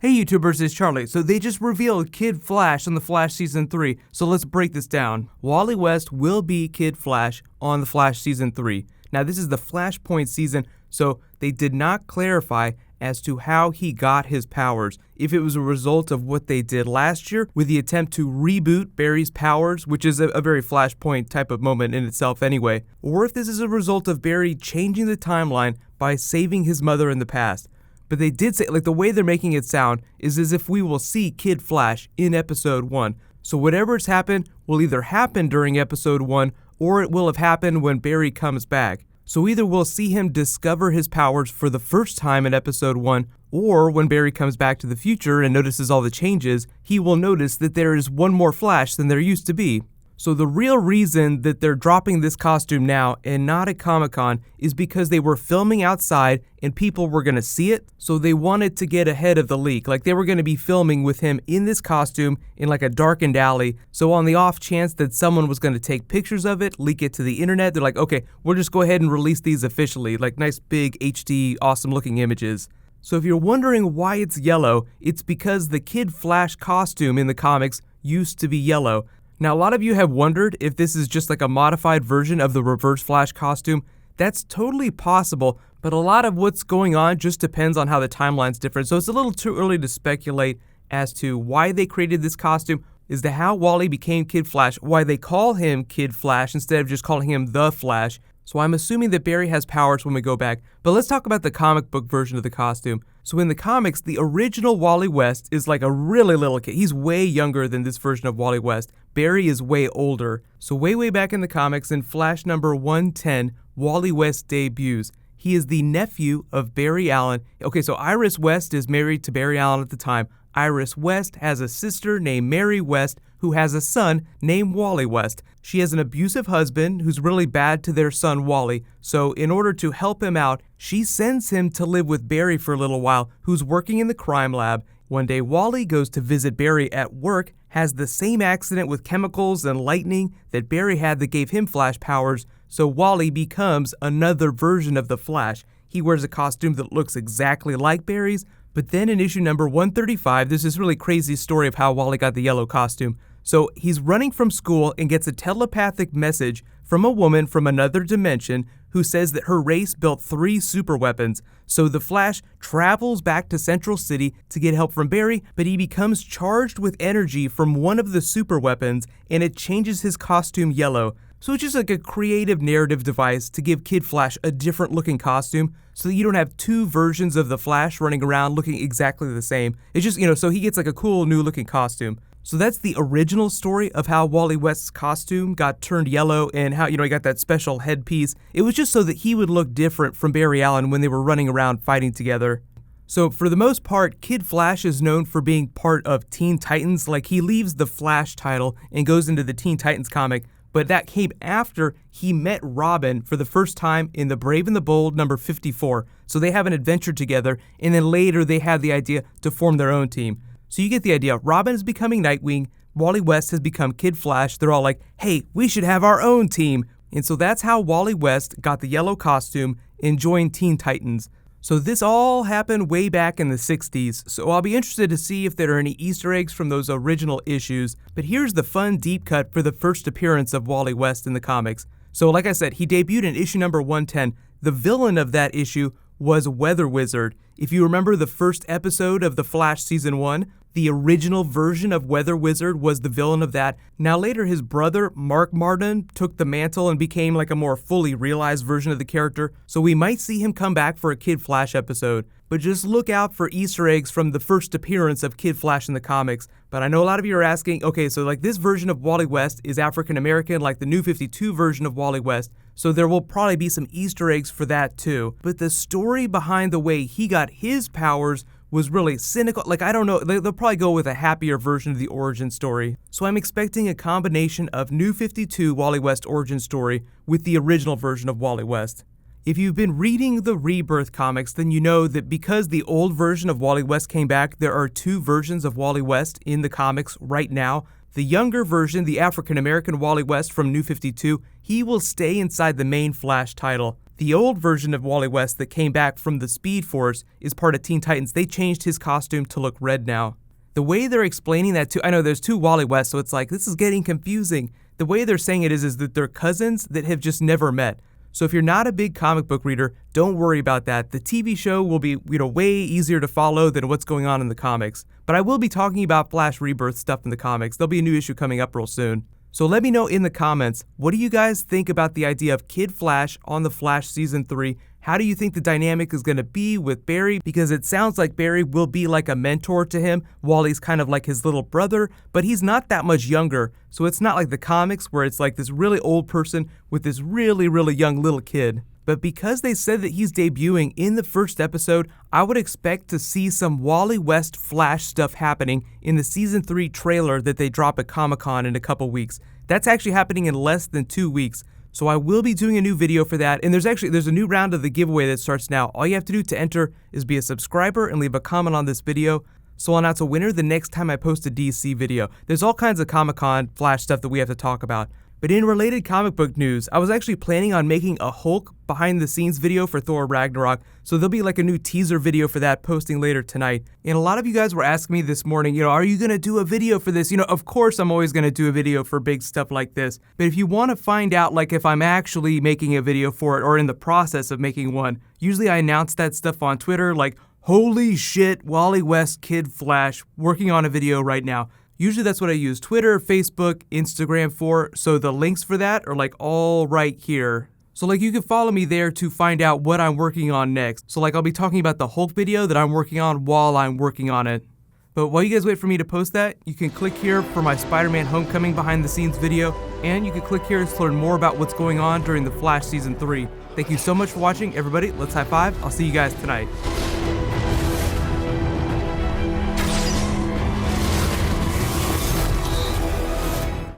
Hey YouTubers, it's Charlie. So they just revealed Kid Flash on The Flash Season 3, so let's break this down. Wally West will be Kid Flash on The Flash Season 3. Now this is the Flashpoint season, so they did not clarify as to how he got his powers. If it was a result of what they did last year with the attempt to reboot Barry's powers, which is a very Flashpoint type of moment in itself anyway, or if this is a result of Barry changing the timeline by saving his mother in the past. But they did say, like, the way they're making it sound is as if we will see Kid Flash in episode 1. So whatever's happened will either happen during episode 1 or it will have happened when Barry comes back. So either we'll see him discover his powers for the first time in episode 1, or when Barry comes back to the future and notices all the changes, he will notice that there is one more Flash than there used to be. So the real reason that they're dropping this costume now and not at Comic-Con is because they were filming outside and people were going to see it, so they wanted to get ahead of the leak. Like, they were going to be filming with him in this costume in like a darkened alley, so on the off chance that someone was going to take pictures of it, leak it to the internet, they're like, okay, we'll just go ahead and release these officially, like nice big HD awesome looking images. So if you're wondering why it's yellow, it's because the Kid Flash costume in the comics used to be yellow. Now, a lot of you have wondered if this is just like a modified version of the Reverse Flash costume. That's totally possible, but a lot of what's going on just depends on how the timeline's different, so it's a little too early to speculate as to why they created this costume, as to how Wally became Kid Flash, why they call him Kid Flash instead of just calling him The Flash. So I'm assuming that Barry has powers when we go back, but let's talk about the comic book version of the costume. So in the comics, the original Wally West is like a really little kid. He's way younger than this version of Wally West. Barry is way older. So way back in the comics, in Flash number 110, Wally West debuts. He is the nephew of Barry Allen. Okay, so Iris West is married to Barry Allen at the time. Iris West has a sister named Mary West who has a son named Wally West. She has an abusive husband who's really bad to their son Wally, so in order to help him out, she sends him to live with Barry for a little while, who's working in the crime lab. One day Wally goes to visit Barry at work, has the same accident with chemicals and lightning that Barry had that gave him Flash powers, so Wally becomes another version of the Flash. He wears a costume that looks exactly like Barry's, but then in issue number 135, there's this really crazy story of how Wally got the yellow costume. So he's running from school and gets a telepathic message from a woman from another dimension who says that her race built 3 super weapons. So the Flash travels back to Central City to get help from Barry, but he becomes charged with energy from one of the super weapons and it changes his costume yellow. So it's just like a creative narrative device to give Kid Flash a different looking costume so that you don't have 2 versions of the Flash running around looking exactly the same. It's just, so he gets like a cool new looking costume. So that's the original story of how Wally West's costume got turned yellow and how, he got that special headpiece. It was just so that he would look different from Barry Allen when they were running around fighting together. So for the most part, Kid Flash is known for being part of Teen Titans. Like, he leaves the Flash title and goes into the Teen Titans comic, but that came after he met Robin for the first time in The Brave and the Bold number 54. So they have an adventure together, and then later they had the idea to form their own team. So you get the idea. Robin is becoming Nightwing, Wally West has become Kid Flash. They're all like, hey, we should have our own team. And so that's how Wally West got the yellow costume and joined Teen Titans. So this all happened way back in the 60s, so I'll be interested to see if there are any Easter eggs from those original issues. But here's the fun deep cut for the first appearance of Wally West in the comics. So like I said, he debuted in issue number 110. The villain of that issue was Weather Wizard. If you remember the first episode of The Flash Season 1, the original version of Weather Wizard was the villain of that. Now later his brother, Mark Martin, took the mantle and became like a more fully realized version of the character, so we might see him come back for a Kid Flash episode. But just look out for Easter eggs from the first appearance of Kid Flash in the comics. But I know a lot of you are asking, okay, so like this version of Wally West is African American like the New 52 version of Wally West, so there will probably be some Easter eggs for that too. But the story behind the way he got his powers was really cynical. Like, I don't know, they'll probably go with a happier version of the origin story. So I'm expecting a combination of New 52 Wally West origin story with the original version of Wally West. If you've been reading the Rebirth comics, then you know that because the old version of Wally West came back, there are 2 versions of Wally West in the comics right now. The younger version, the African American Wally West from New 52, he will stay inside the main Flash title. The old version of Wally West that came back from the Speed Force is part of Teen Titans. They changed his costume to look red now. The way they're explaining that I know there's two Wally West, so it's like, this is getting confusing. The way they're saying it is that they're cousins that have just never met. So if you're not a big comic book reader, don't worry about that. The TV show will be, way easier to follow than what's going on in the comics. But I will be talking about Flash Rebirth stuff in the comics. There'll be a new issue coming up real soon. So let me know in the comments, what do you guys think about the idea of Kid Flash on The Flash Season 3? How do you think the dynamic is going to be with Barry? Because it sounds like Barry will be like a mentor to him. Wally's kind of like his little brother, but he's not that much younger. So it's not like the comics where it's like this really old person with this really, really young little kid. But because they said that he's debuting in the first episode, I would expect to see some Wally West Flash stuff happening in the Season 3 trailer that they drop at Comic-Con in a couple weeks. That's actually happening in less than 2 weeks. So I will be doing a new video for that, and there's a new round of the giveaway that starts now. All you have to do to enter is be a subscriber and leave a comment on this video, so I'll announce a winner the next time I post a DC video. There's all kinds of Comic-Con Flash stuff that we have to talk about. But in related comic book news, I was actually planning on making a Hulk behind the scenes video for Thor Ragnarok, so there'll be like a new teaser video for that posting later tonight. And a lot of you guys were asking me this morning, are you gonna do a video for this? Of course I'm always gonna do a video for big stuff like this. But if you wanna find out like if I'm actually making a video for it or in the process of making one, usually I announce that stuff on Twitter like, holy shit, Wally West Kid Flash, working on a video right now. Usually that's what I use Twitter, Facebook, Instagram for, so the links for that are like all right here. So like you can follow me there to find out what I'm working on next. So like I'll be talking about the Hulk video that I'm working on while I'm working on it. But while you guys wait for me to post that, you can click here for my Spider-Man Homecoming behind the scenes video, and you can click here to learn more about what's going on during the Flash Season 3. Thank you so much for watching, everybody. Let's high five. I'll see you guys tonight.